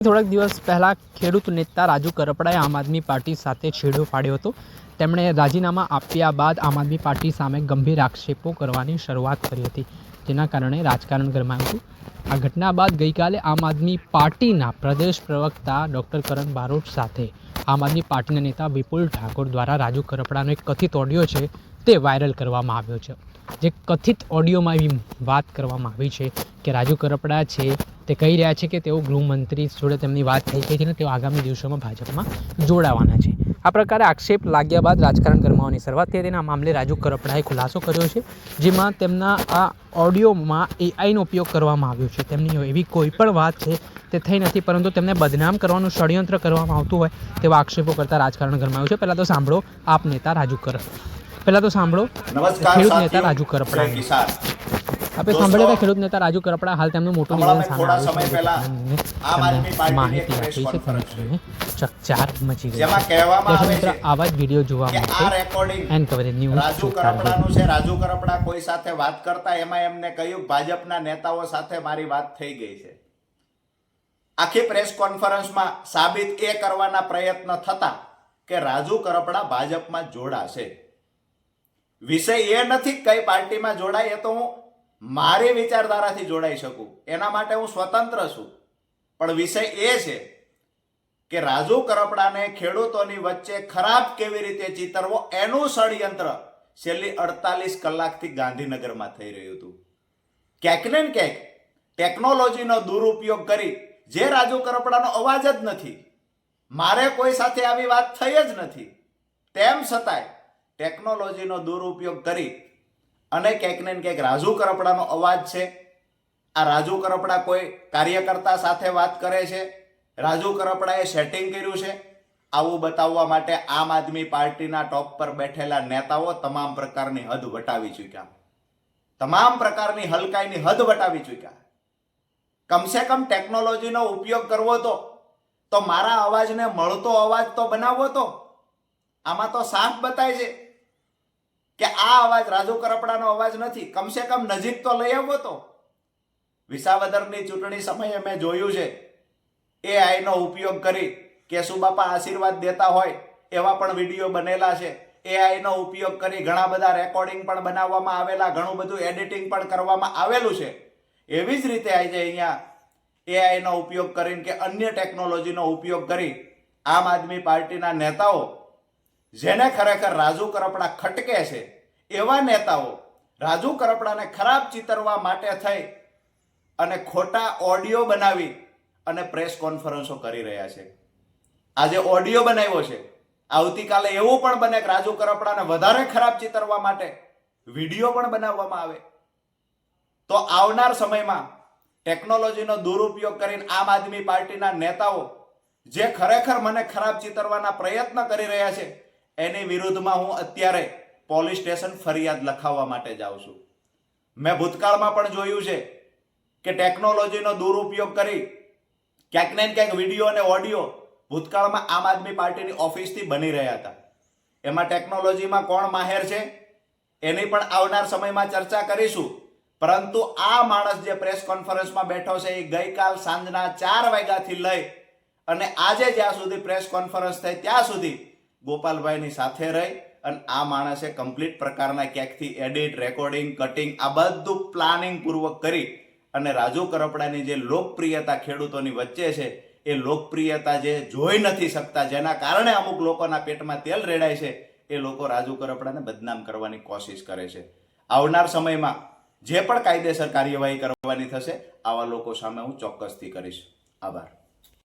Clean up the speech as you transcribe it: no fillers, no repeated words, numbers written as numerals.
થોડાક દિવસ પહેલાં ખેડૂત નેતા રાજુ કરપડાએ આમ આદમી પાર્ટી સાથે છેડો ફાડ્યો હતો. તેમણે રાજીનામા આપ્યા બાદ આમ આદમી પાર્ટી સામે ગંભીર આક્ષેપો કરવાની શરૂઆત કરી હતી, જેના કારણે રાજકારણ ગરમાયું હતું. આ ઘટના બાદ ગઈકાલે આમ આદમી પાર્ટીના પ્રદેશ પ્રવક્તા ડૉક્ટર કરણ બારોટ સાથે આમ આદમી પાર્ટીના નેતા વિપુલ ઠાકોર દ્વારા રાજુ કરપડાનો એક કથિત ઓડિયો છે તે વાયરલ કરવામાં આવ્યો છે. જે કથિત ઓડિયોમાં એવી વાત કરવામાં આવી છે કે રાજુ કરપડા છે તે કહી રહ્યા છે કે તેઓ ગૃહમંત્રી જોડે તેમની વાત થઈ ગઈ છે અને તેઓ આગામી દિવસોમાં ભાજપમાં જોડાવાના છે. આ પ્રકારે આક્ષેપ લાગ્યા બાદ રાજકારણ ગરમાવાની શરૂઆત થઈ હતી. આ મામલે રાજુ કરપડાએ ખુલાસો કર્યો છે, જેમાં તેમના આ ઓડિયોમાં એઆઈનો ઉપયોગ કરવામાં આવ્યો છે. તેમની એવી કોઈ પણ વાત છે તે થઈ નથી, પરંતુ તેમને બદનામ કરવાનું ષડયંત્ર કરવામાં આવતું હોય તેવા આક્ષેપો કરતા રાજકારણ ગરમાયું છે. પહેલાં તો સાંભળો ખેડૂત નેતા રાજુ કરપડા. આપણે સાંભળ્યા હતા ખેડૂત નેતા રાજુ કરપડા હાલ તેમનું મોટું નિવેદન સામે આવ્યું છે. માહિતી આપી છે તેને ચકચાર મચી ગઈ છે. આવા જ વિડીયો જોવા માટે એન કવરેજ ન્યૂઝ રાજુ કરપડાનું છે. રાજુ કરપડા કોઈ સાથે વાત કરતા એમાં એમને કહ્યું ભાજપના નેતાઓ સાથે મારી વાત થઈ ગઈ છે. આખી પ્રેસ કોન્ફરન્સમાં સાબિત એ કરવાના પ્રયત્ન થતા કે રાજુ કરપડા ભાજપમાં જોડાશે. વિષય એ નથી કઈ પાર્ટીમાં જોડાય, એ તો હું મારી વિચારધારાથી જોડાઈ શકું, એના માટે હું સ્વતંત્ર છું. પણ વિષય એ છે કે રાજુ કરપડાને ખેડૂતોની વચ્ચે ખરાબ કેવી રીતે ચિતરવો એનું ષડયંત્ર છેલ્લી 48 કલાકથી ગાંધીનગરમાં થઈ રહ્યું હતું. ક્યાંક ને ક્યાંક ટેકનોલોજીનો દુરુપયોગ કરી, જે રાજુ કરપડાનો અવાજ જ નથી, મારે કોઈ સાથે આવી વાત થઈ જ નથી, તેમ છતાંય ટેકનોલોજીનો દુરુપયોગ કરી અને ક્યાંક ને ક્યાંક રાજુ કરપડાનો અવાજ છે. આ રાજુ કરપડા કોઈ કાર્યકર્તા સાથે વાત કરે છે, રાજુ કરપડાએ સેટિંગ કર્યું છે, આવું બતાવવા માટે આમ આદમી પાર્ટીના ટોપ પર બેઠેલા નેતાઓ તમામ પ્રકારની હદ વટાવી ચૂક્યા, તમામ પ્રકારની હલકાઈની હદ વટાવી ચૂક્યા. કમસે કમ ટેકનોલોજીનો ઉપયોગ કરવો તો મારા અવાજને મળતો અવાજ તો બનાવવો. તો આમાં તો સાફ બતાય છે કે આ અવાજ રાજુ કરપડાનો અવાજ નથી. કમસે કમ નજીક તો લઈ આવવો. તો વિસાવદરની ચૂંટણી સમયે મેં જોયું છે એઆઈનો ઉપયોગ કરી કેશુબાપા આશીર્વાદ દેતા હોય એવા પણ વિડીયો બનેલા છે. એઆઈનો ઉપયોગ કરી ઘણા બધા રેકોર્ડિંગ પણ બનાવવામાં આવેલા, ઘણું બધું એડિટિંગ પણ કરવામાં આવેલું છે. એવી જ રીતે આજે અહીંયા એઆઈનો ઉપયોગ કરીને કે અન્ય ટેકનોલોજીનો ઉપયોગ કરી આમ આદમી પાર્ટીના નેતાઓ, જેને ખરેખર રાજુ કરપડા ખટકે છે એવા નેતાઓ રાજુ કરપડાને ખરાબ ચિતરવા માટે થઈ અને ખોટા ઓડિયો બનાવી અને પ્રેસ કોન્ફરન્સો કરી રહ્યા છે. આજે ઓડિયો બનાવ્યો છે, આવતીકાલે એવું પણ બને કે રાજુ કરપડાને વધારે ખરાબ ચિતરવા માટે વિડીયો પણ બનાવવામાં આવે. તો આવનાર સમયમાં ટેકનોલોજીનો દુરુપયોગ કરીને આમ આદમી પાર્ટીના નેતાઓ જે ખરેખર મને ખરાબ ચિતરવાના પ્રયત્ન કરી રહ્યા છે એની વિરુદ્ધમાં હું અત્યારે પોલીસ સ્ટેશન ફરિયાદ લખાવવા માટે જાઉં છું. મેં ભૂતકાળમાં પણ જોયું છે કે ટેકનોલોજીનો દુરુપયોગ કરી ક્યાંક ને ક્યાંક વિડીયો અને ઓડિયો ભૂતકાળમાં આમ આદમી પાર્ટીની ઓફિસથી બની રહ્યા હતા. એમાં ટેકનોલોજીમાં કોણ માહેર છે એની પણ આવનાર સમયમાં ચર્ચા કરીશું. પરંતુ આ માણસ જે પ્રેસ કોન્ફરન્સમાં બેઠો છે એ ગઈકાલ સાંજના 4 વાગ્યાથી લઈ અને આજે જ્યાં સુધી પ્રેસ કોન્ફરન્સ થઈ ત્યાં સુધી ગોપાલભાઈની સાથે રહી અને આ માણસે કમ્પ્લીટ પ્રકારના ક્યાંકથી એડિટ, રેકોર્ડિંગ, કટિંગ આ બધું પ્લાનિંગ પૂર્વક કરી અને રાજુ કરપડાની જે લોકપ્રિયતા ખેડૂતોની વચ્ચે છે એ લોકપ્રિયતા જે જોઈ નથી શકતા, જેના કારણે અમુક લોકોના પેટમાં તેલ રેડાય છે, એ લોકો રાજુ કરપડાને બદનામ કરવાની કોશિશ કરે છે. આવનાર સમયમાં જે પણ કાયદેસર કાર્યવાહી કરવાની થશે આવા લોકો સામે હું ચોક્કસથી કરીશ. આભાર.